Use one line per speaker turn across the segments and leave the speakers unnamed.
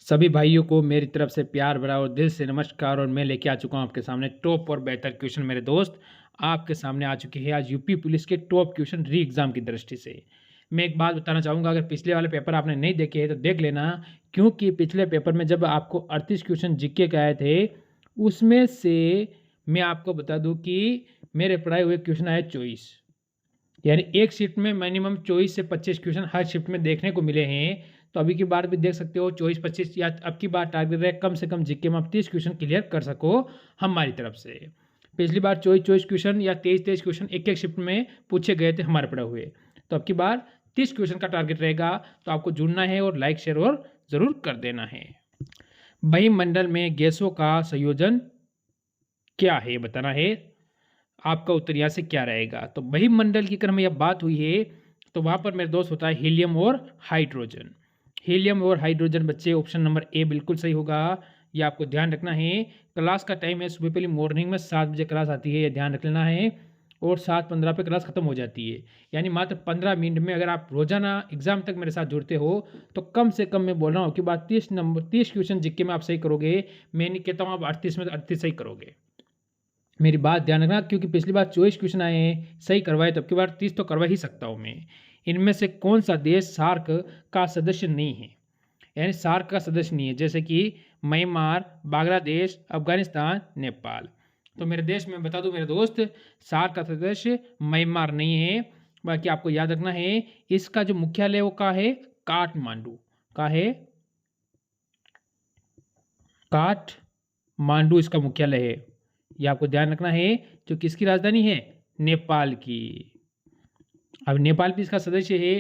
सभी भाइयों को मेरी तरफ से प्यार भरा और दिल से नमस्कार। और मैं लेके आ चुका हूँ आपके सामने टॉप और बेहतर क्वेश्चन। मेरे दोस्त आपके सामने आ चुके हैं आज यूपी पुलिस के टॉप क्वेश्चन री एग्ज़ाम की दृष्टि से। मैं एक बात बताना चाहूँगा, अगर पिछले वाले पेपर आपने नहीं देखे हैं तो देख लेना, क्योंकि पिछले पेपर में जब आपको 38 क्वेश्चन जीके के आए थे, उसमें से मैं आपको बता दूँ कि मेरे पढ़ाए हुए क्वेश्चन आए 24। यानी एक शिफ्ट में मिनिमम 24 से 25 क्वेश्चन हर शिफ्ट में देखने को मिले हैं। तो अभी की बार भी देख सकते हो 24-25, या अब की बार टारगेट रहे कम से कम जीके में आप 30 क्वेश्चन क्लियर कर सको हमारी तरफ से। पिछली बार 24-24 क्वेश्चन या 23-23 क्वेश्चन एक शिफ्ट में पूछे गए थे हमारे पढ़े हुए। तो अब की बार 30 क्वेश्चन का टारगेट रहेगा। तो आपको जुड़ना है और लाइक शेयर और ज़रूर कर देना है। वायुमंडल में गैसों का संयोजन क्या है, बताना है। आपका उत्तर यहाँ से क्या रहेगा। तो वायुमंडल की अगर हमें यह बात हुई है तो वहाँ पर मेरे दोस्त होता है हीलियम और हाइड्रोजन। हीलियम और हाइड्रोजन बच्चे, ऑप्शन नंबर ए बिल्कुल सही होगा। ये आपको ध्यान रखना है। क्लास का टाइम है सुबह पहले मॉर्निंग में 7 बजे क्लास आती है, ये ध्यान रख लेना है। और 7:15 पे क्लास खत्म हो जाती है। यानी मात्र 15 मिनट में अगर आप रोजाना एग्जाम तक मेरे साथ जुड़ते हो तो कम से कम मैं बोल रहा हूँ कि बात 30 क्वेश्चन जीके में आप सही करोगे। मैं नहीं कहता हूँ आप 38 में 38 सही करोगे। मेरी बात ध्यान रखना, क्योंकि पिछली बार 24 क्वेश्चन आए हैं सही करवाए, तो अब की बार 30 तो करवा ही सकता हूँ मैं। इनमें से कौन सा देश सार्क का सदस्य नहीं है, यानी सार्क का सदस्य नहीं है, जैसे कि म्यांमार, बांग्लादेश, अफगानिस्तान, नेपाल। तो मेरे देश में बता दूं मेरे दोस्त, सार्क का सदस्य म्यांमार नहीं है। बाकी आपको याद रखना है इसका जो मुख्यालय वो कहाँ है, काठमांडू। कहाँ है, काठमांडू इसका मुख्यालय है। ये आपको ध्यान रखना है। जो किसकी राजधानी है, नेपाल की। अब नेपाल भी इसका सदस्य है,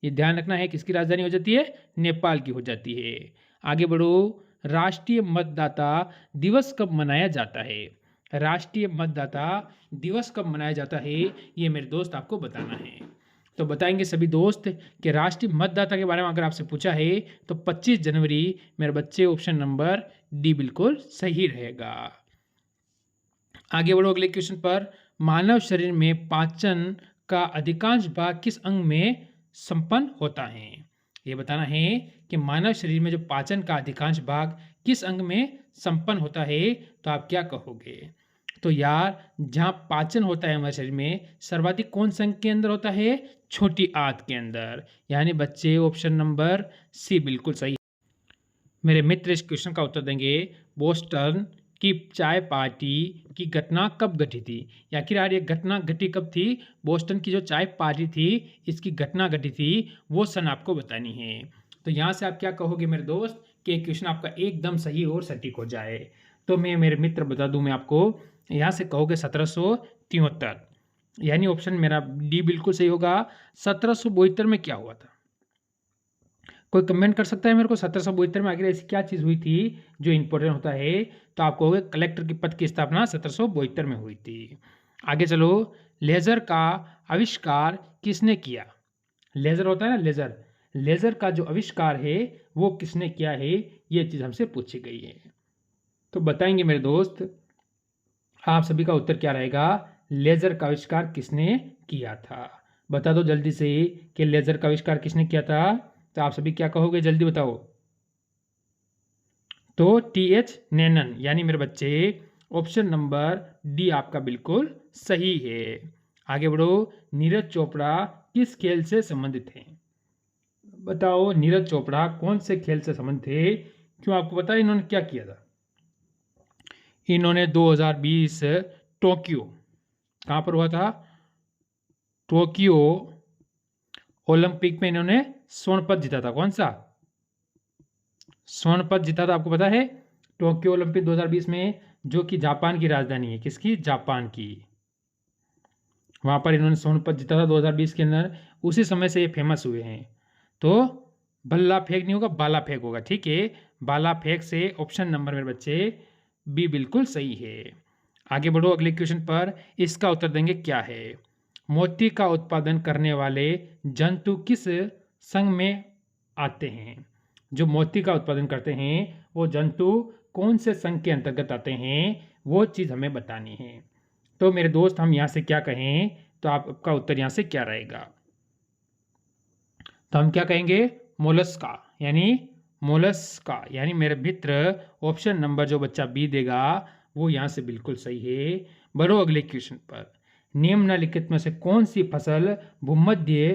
ये ध्यान रखना है किसकी राजधानी हो जाती है, नेपाल की हो जाती है। आगे बढ़ो। राष्ट्रीय मतदाता दिवस कब मनाया जाता है, राष्ट्रीय मतदाता दिवस कब मनाया जाता है, ये मेरे दोस्त आपको बताना है। तो बताएंगे सभी दोस्त कि राष्ट्रीय मतदाता के बारे में अगर आपसे पूछा है तो 25 जनवरी मेरे बच्चे, ऑप्शन नंबर डी बिल्कुल सही रहेगा। आगे बढ़ो अगले क्वेश्चन पर। मानव शरीर में पाचन का अधिकांश भाग किस अंग में संपन्न होता है, ये बताना है कि मानव शरीर में जो पाचन का अधिकांश भाग किस अंग में संपन्न होता है। तो आप क्या कहोगे। तो यार, जहाँ पाचन होता है हमारे शरीर में सर्वाधिक कौन से अंग के अंदर होता है, छोटी आंत के अंदर। यानी बच्चे, ऑप्शन नंबर सी बिल्कुल सही। मेरे मित्र इस क्वेश्चन का उत्तर देंगे। बोस्टन की चाय पार्टी की घटना कब घटी थी, या आखिर यार ये घटना घटी कब थी। बोस्टन की जो चाय पार्टी थी इसकी घटना घटी थी, वो सन आपको बतानी है। तो यहाँ से आप क्या कहोगे मेरे दोस्त कि क्वेश्चन आपका एकदम सही और सटीक हो जाए। तो मैं मेरे मित्र बता दूं मैं आपको, यहाँ से कहोगे 1773, यानी ऑप्शन मेरा डी बिल्कुल सही होगा। 1772 में क्या हुआ था, कोई कमेंट कर सकता है मेरे को। 1772 में आखिर ऐसी क्या चीज़ हुई थी जो इंपॉर्टेंट होता है। तो आप कहोगे कलेक्टर की पद की स्थापना 1772 में हुई थी। आगे चलो। लेजर का आविष्कार किसने किया, लेजर होता है ना लेजर, लेजर का जो आविष्कार है वो किसने किया है, ये चीज़ हमसे पूछी गई है। तो बताएंगे मेरे दोस्त आप सभी का उत्तर क्या रहेगा। लेजर का आविष्कार किसने किया था, बता दो जल्दी से कि लेजर का आविष्कार किसने किया था। तो आप सभी क्या कहोगे, जल्दी बताओ। तो TH नैनन, यानी मेरे बच्चे ऑप्शन नंबर डी आपका बिल्कुल सही है। आगे बढ़ो। नीरज चोपड़ा किस खेल से संबंधित हैं, बताओ नीरज चोपड़ा कौन से खेल से संबंधित थे। क्यों, आपको पता है इन्होंने क्या किया था। इन्होंने 2020 टोक्यो, कहाँ पर हुआ था, टोक्यो ओलंपिक में इन्होंने स्वर्ण पदक जीता था। कौन सा स्वर्ण पदक जीता था, आपको पता है। टोक्यो ओलंपिक 2020 में, जो कि जापान की राजधानी है, किसकी, जापान की। वहां पर इन्होंने स्वर्ण पदक जीता था 2020 के अंदर। उसी समय से ये फेमस हुए हैं। तो बल्ला फेंक नहीं होगा, बाला फेंक होगा, ठीक है। बाला फेंक से ऑप्शन नंबर मेरे बच्चे बी बिल्कुल सही है। आगे बढ़ो अगले क्वेश्चन पर। इसका उत्तर देंगे क्या है। मोती का उत्पादन करने वाले जंतु किस संघ में आते हैं, जो मोती का उत्पादन करते हैं वो जंतु कौन से संघ के अंतर्गत आते हैं, वो चीज़ हमें बतानी है। तो मेरे दोस्त हम यहाँ से क्या कहें, तो आपका उत्तर यहाँ से क्या रहेगा। तो हम क्या कहेंगे, मोलस्का, यानी मोलस्का, यानी मेरे मित्र ऑप्शन नंबर जो बच्चा बी देगा वो यहाँ से बिल्कुल सही है। बढ़ो अगले क्वेश्चन पर। निम्नलिखित में से कौन सी फसल भूमध्य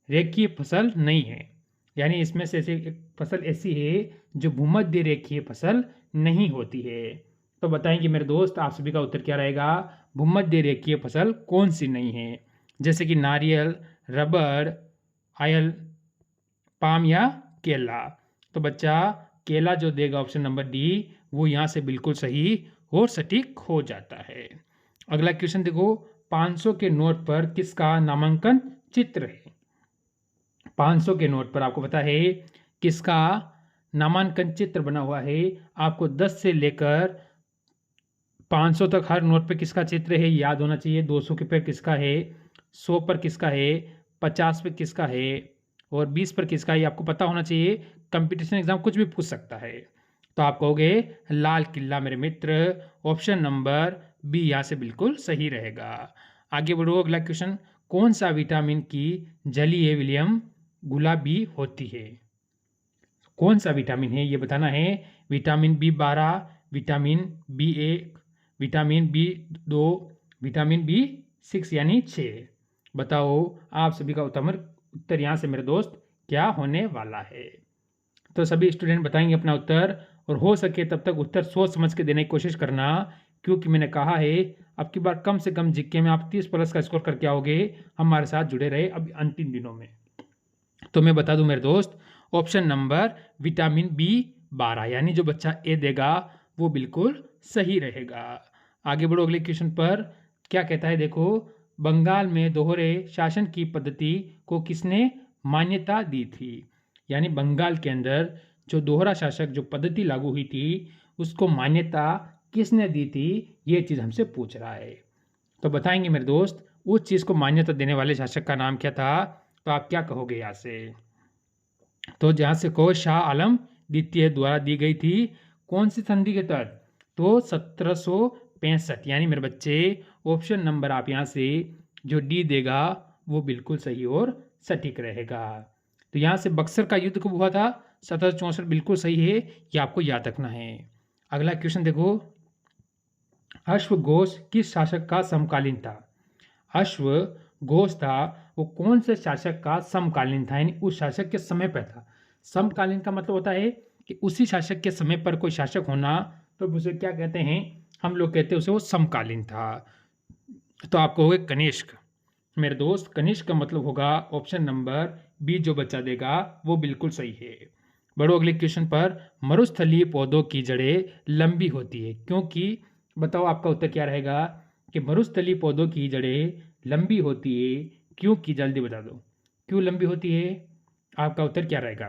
रेखीय फसल नहीं है? यानी इसमें से एक फसल ऐसी है जो भूमध्य रेखीय फसल नहीं होती है। तो बताएंगे मेरे दोस्त, आप सभी का उत्तर क्या रहेगा? भूमध्य रेखीय फसल कौन सी नहीं है? जैसे कि नारियल, रबर, आयल, पाम या केला। तो बच्चा केला जो देगा ऑप्शन नंबर डी वो यहाँ से बिल्कुल सही और सटीक हो जाता है। अगला क्वेश्चन देखो, 500 के नोट पर किसका नामांकन चित्र है? 500 के नोट पर आपको पता है किसका नामांकन चित्र बना हुआ है? आपको 10 से लेकर 500 तक हर नोट पे किसका चित्र है याद होना चाहिए। 200 के पे किसका है, 100 पर किसका है, 50 पे किसका है और 20 पर किसका है, आपको पता होना चाहिए। कंपटीशन एग्जाम कुछ भी पूछ सकता है। तो आप कहोगे लाल किला मेरे मित्र, ऑप्शन नंबर बी यहाँ से बिल्कुल सही रहेगा। आगे बढ़ो, अगला क्वेश्चन, कौन सा विटामिन की जलीय विलयन गुलाबी होती है? कौन सा विटामिन है ये बताना है। Vitamin B12, vitamin B1, vitamin B2, vitamin B6 यानी 6। बताओ आप सभी का उत्तर यहाँ से मेरे दोस्त क्या होने वाला है? तो सभी स्टूडेंट बताएंगे अपना उत्तर, और हो सके तब तक उत्तर सोच समझ के देने की कोशिश करना, क्योंकि मैंने कहा है अब की बार कम से कम जीके में आप 30+ का स्कोर करके आओगे। हमारे साथ जुड़े रहे अब अंतिम दिनों में। तो मैं बता दूं मेरे दोस्त, ऑप्शन नंबर विटामिन B12 यानी जो बच्चा ए देगा वो बिल्कुल सही रहेगा। आगे बढ़ो अगले क्वेश्चन पर। क्या कहता है देखो, बंगाल में दोहरे शासन की पद्धति को किसने मान्यता दी थी? यानी बंगाल के अंदर जो दोहरा शासक जो पद्धति लागू हुई थी उसको मान्यता किसने दी थी, ये चीज़ हमसे पूछ रहा है। तो बताएंगे मेरे दोस्त, उस चीज़ को मान्यता देने वाले शासक का नाम क्या था? तो आप क्या कहोगे यहाँ से? तो जहाँ से कहो शाह आलम द्वितीय द्वारा दी गई थी। कौन सी संधि के तहत? तो 1765। यानी मेरे बच्चे ऑप्शन नंबर आप यहाँ से जो डी देगा वो बिल्कुल सही और सटीक रहेगा। तो यहाँ से बक्सर का युद्ध कब हुआ था? 1764 बिल्कुल सही है, ये आपको याद रखना है। अगला क्वेश्चन देखो, अश्वघोष किस शासक का समकालीन था? अश्वघोष था वो कौन से शासक का समकालीन था, यानी उस शासक के समय पर था। समकालीन का मतलब होता है कि उसी शासक के समय पर कोई शासक होना, तो उसे क्या कहते हैं? हम लोग कहते हैं उसे वो समकालीन था। तो आप कहोगे कनिष्क। मेरे दोस्त कनिष्क का मतलब होगा ऑप्शन नंबर बी, जो बच्चा देगा वो बिल्कुल सही है। बढ़ो अगले क्वेश्चन पर। मरुस्थलीय पौधों की जड़ें लंबी होती है क्योंकि, बताओ आपका उत्तर क्या रहेगा कि मरुस्थलीय पौधों की जड़ें लंबी होती है क्योंकि, जल्दी बता दो क्यों लंबी होती है? आपका उत्तर क्या रहेगा?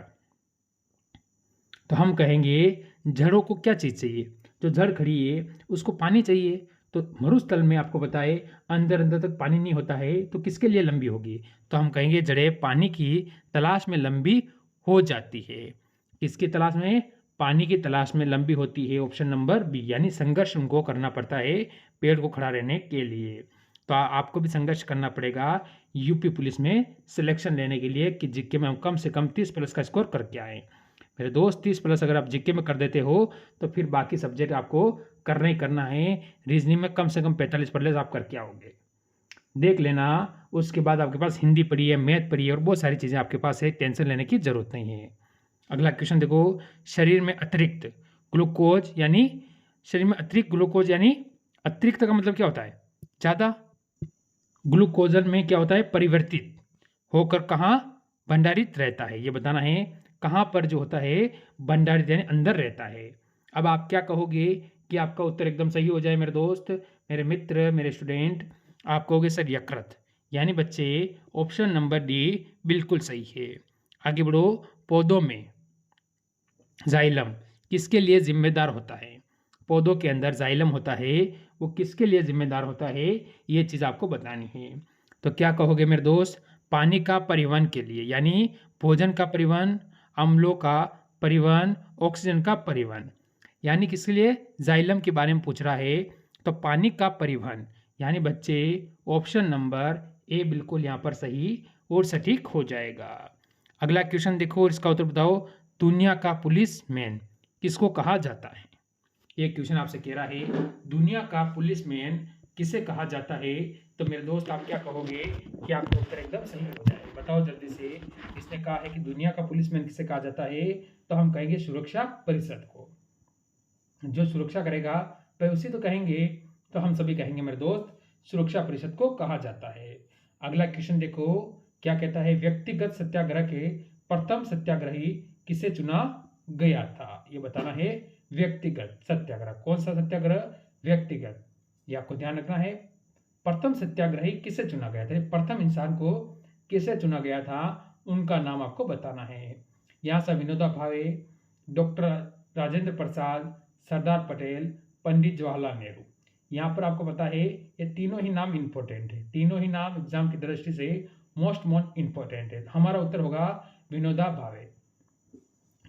तो हम कहेंगे जड़ों को क्या चीज़ चाहिए? जो जड़ खड़ी है उसको पानी चाहिए। तो मरुस्थल में आपको बताए अंदर अंदर तक पानी नहीं होता है, तो किसके लिए लंबी होगी? तो हम कहेंगे जड़ें पानी की तलाश में लंबी हो जाती है। किसकी तलाश में? पानी की तलाश में लंबी होती है, ऑप्शन नंबर बी। यानी संघर्ष उनको करना पड़ता है पेड़ को खड़ा रहने के लिए। तो आपको भी संघर्ष करना पड़ेगा यूपी पुलिस में सिलेक्शन लेने के लिए कि जीके में हम कम से कम 30+ का स्कोर करके आए। मेरे दोस्त 30+ अगर आप जीके में कर देते हो तो फिर बाकी सब्जेक्ट आपको करना ही करना है। रीजनिंग में कम से कम 45+ आप करके आओगे, देख लेना। उसके बाद आपके पास हिंदी पढ़ी है, मैथ पढ़ी है और बहुत सारी चीज़ें आपके पास है, टेंशन लेने की ज़रूरत नहीं है। अगला क्वेश्चन देखो, शरीर में अतिरिक्त ग्लूकोज यानी शरीर में अतिरिक्त ग्लूकोज यानी अतिरिक्त का मतलब क्या होता है? ज़्यादा। ग्लूकोजन में क्या होता है? परिवर्तित होकर कहाँ भंडारित रहता है, ये बताना है। कहाँ पर जो होता है भंडारित यानी अंदर रहता है। अब आप क्या कहोगे कि आपका उत्तर एकदम सही हो जाए मेरे दोस्त, मेरे मित्र, मेरे स्टूडेंट? आप कहोगे सर यकृत, यानी बच्चे ऑप्शन नंबर डी बिल्कुल सही है। आगे बढ़ो, पौधों में जाइलम किसके लिए जिम्मेदार होता है? पौधों के अंदर जाइलम होता है, वो किसके लिए जिम्मेदार होता है, ये चीज़ आपको बतानी है। तो क्या कहोगे मेरे दोस्त? पानी का परिवहन के लिए, यानी भोजन का परिवहन, अम्लों का परिवहन, ऑक्सीजन का परिवहन, यानी किसके लिए? जाइलम के बारे में पूछ रहा है। तो पानी का परिवहन यानी बच्चे ऑप्शन नंबर ए बिल्कुल यहाँ पर सही और सटीक हो जाएगा। अगला क्वेश्चन देखो और इसका उत्तर बताओ। दुनिया का पुलिसमैन किसको कहा जाता है? ये क्वेश्चन आपसे कह रहा है दुनिया का पुलिसमैन किसे कहा जाता है। तो मेरे दोस्त आप क्या कहोगे कि आपका उत्तर एकदम सही हो जाए। बताओ जल्दी से। इसने कहा है कि दुनिया का पुलिसमैन किसे कहा जाता है, तो हम कहेंगे सुरक्षा परिषद को। जो सुरक्षा करेगा वह उसी तो कहेंगे, तो हम सभी कहेंगे मेरे दोस्त सुरक्षा परिषद को कहा जाता है। अगला क्वेश्चन देखो क्या कहता है, व्यक्तिगत सत्याग्रह के प्रथम सत्याग्रही किसे चुना गया था। ये बताना है व्यक्तिगत सत्याग्रह। कौन सा सत्याग्रह? व्यक्तिगत। ये आपको ध्यान रखना है। प्रथम सत्याग्रही किसे चुना गया था, प्रथम इंसान को किसे चुना गया था, उनका नाम आपको बताना है। यहाँ से विनोबा भावे, डॉक्टर राजेंद्र प्रसाद, सरदार पटेल, पंडित जवाहरलाल नेहरू। यहाँ पर आपको पता है ये तीनों ही नाम इंपॉर्टेंट है, तीनों ही नाम एग्जाम की दृष्टि से मोस्ट इंपॉर्टेंट है। हमारा उत्तर होगा विनोबा भावे।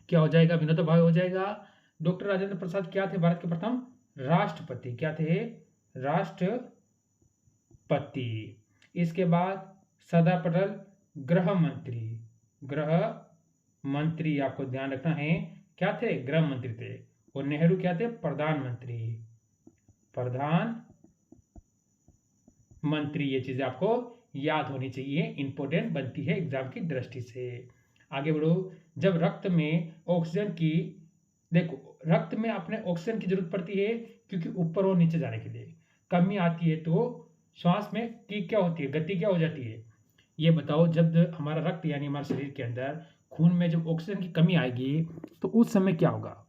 क्या हो जाएगा? विनोबा भावे हो जाएगा। डॉक्टर राजेंद्र प्रसाद क्या थे? भारत के प्रथम राष्ट्रपति। क्या थे? राष्ट्रपति। इसके बाद सरदार पटेल गृह मंत्री। गृह मंत्री आपको ध्यान रखना है क्या थे? गृह मंत्री थे। और नेहरू क्या थे? प्रधानमंत्री। प्रधानमंत्री। ये चीजें आपको याद होनी चाहिए, इंपॉर्टेंट बनती है एग्जाम की दृष्टि से। आगे बढ़ो। जब रक्त में ऑक्सीजन की, देखो रक्त में अपने ऑक्सीजन की जरूरत पड़ती है क्योंकि ऊपर और नीचे जाने के लिए, कमी आती है तो श्वास में की क्या होती है, गति क्या हो जाती है। ये बताओ जब हमारा रक्त यानी हमारे शरीर के अंदर खून में जब ऑक्सीजन की कमी आएगी तो उस समय क्या होगा?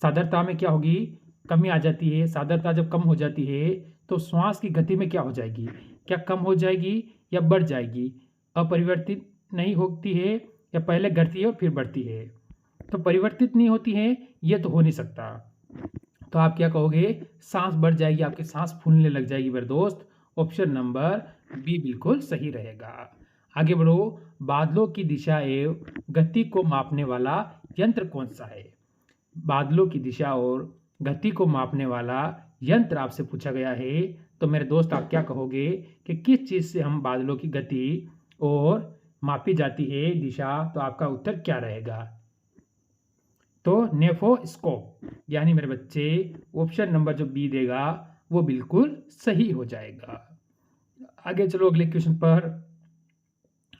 सांद्रता में क्या होगी? कमी आ जाती है। सांद्रता जब कम हो जाती है तो श्वास की गति में क्या हो जाएगी? क्या कम हो जाएगी या बढ़ जाएगी? अपरिवर्तित नहीं होती है या पहले घटती है और फिर बढ़ती है? तो परिवर्तित नहीं होती है, ये तो हो नहीं सकता। तो आप क्या कहोगे? सांस बढ़ जाएगी, आपकी सांस फूलने लग जाएगी मेरे दोस्त। ऑप्शन नंबर बी बिल्कुल सही रहेगा। आगे बढ़ो। बादलों की दिशा एवं गति को मापने वाला यंत्र कौन सा है? बादलों की दिशा और गति को मापने वाला यंत्र आपसे पूछा गया है। तो मेरे दोस्त आप क्या कहोगे कि किस चीज से हम बादलों की गति और मापी जाती है दिशा? तो आपका उत्तर क्या रहेगा? तो नेफोस्कोप, यानी मेरे बच्चे ऑप्शन नंबर जो बी देगा वो बिल्कुल सही हो जाएगा। आगे चलो अगले क्वेश्चन पर।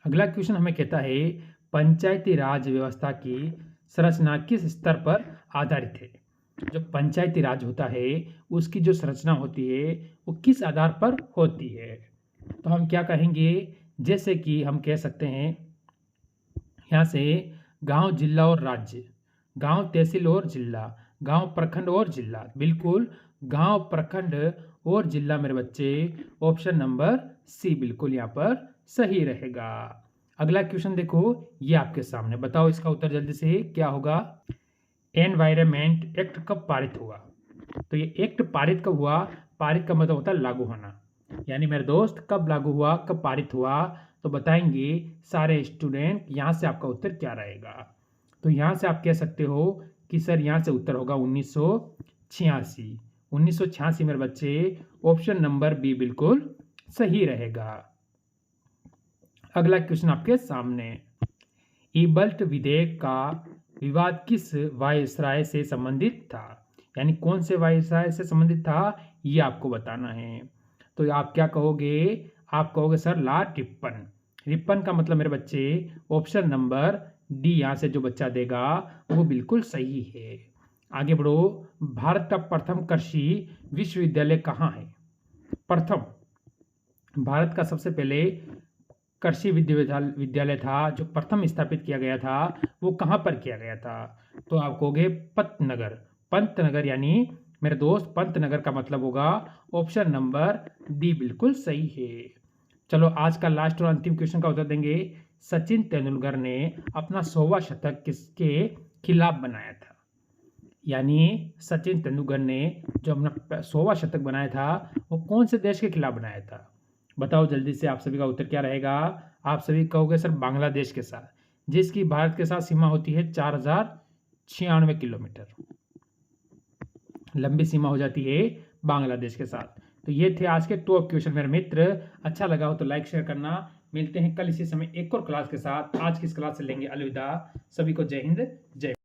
अगला क्वेश्चन हमें कहता है पंचायती राज व्यवस्था की संरचना किस स्तर पर आधारित है? जो पंचायती राज होता है उसकी जो संरचना होती है वो किस आधार पर होती है? तो हम क्या कहेंगे, जैसे कि हम कह सकते हैं यहाँ से गांव, जिला और राज्य, गांव, तहसील और जिला, गांव, प्रखंड और जिला। बिल्कुल गांव, प्रखंड और जिला मेरे बच्चे ऑप्शन नंबर सी बिल्कुल यहाँ पर सही रहेगा। अगला क्वेश्चन देखो, ये आपके सामने, बताओ इसका उत्तर जल्दी से क्या होगा। एनवायरमेंट एक्ट कब पारित हुआ? तो ये एक्ट पारित कब हुआ? पारित का मतलब होता है लागू होना, यानी मेरे दोस्त कब लागू हुआ, कब पारित हुआ? तो बताएंगे सारे स्टूडेंट। यहाँ से आपका उत्तर क्या रहेगा? तो यहाँ से आप कह सकते हो कि सर यहाँ से उत्तर होगा 1986। 1986 मेरे बच्चे ऑप्शन नंबर बी बिल्कुल सही रहेगा। अगला क्वेश्चन आपके सामने, ईबल्ट विधेयक का विवाद किस वायसराय से संबंधित था? यानी कौन से वायसराय से संबंधित था ये आपको बताना है। तो आप क्या कहोगे? आप कहोगे सर लॉर्ड रिपन। रिपन का मतलब मेरे बच्चे ऑप्शन नंबर डी यहाँ से जो बच्चा देगा वो बिल्कुल सही है। आगे बढ़ो। भारत का प्रथम कृषि विश्वविद्यालय कहाँ है? प्रथम भारत का सबसे पहले कृषि विद्यालय था जो प्रथम स्थापित किया गया था वो कहाँ पर किया गया था? तो आप कहोगे पंतनगर। पंतनगर यानी मेरे दोस्त पंतनगर का मतलब होगा ऑप्शन नंबर डी बिल्कुल सही है। चलो आज का लास्ट और अंतिम क्वेश्चन का उत्तर देंगे। सचिन तेंदुलकर ने अपना 100वां शतक किसके खिलाफ बनाया था? यानी सचिन तेंदुलकर ने जो अपना 100वां शतक बनाया था वो कौन से देश के खिलाफ बनाया था? बताओ जल्दी से। आप सभी का उत्तर क्या रहेगा? आप सभी कहोगे सर बांग्लादेश के साथ, जिसकी भारत के साथ सीमा होती है 4096 किलोमीटर लंबी सीमा हो जाती है बांग्लादेश के साथ। तो ये थे आज के टॉप क्वेश्चन मेरे मित्र। अच्छा लगा हो तो लाइक शेयर करना, मिलते हैं कल इसी समय एक और क्लास के साथ। आज की इस क्लास से लेंगे अलविदा। सभी को जय हिंद, जय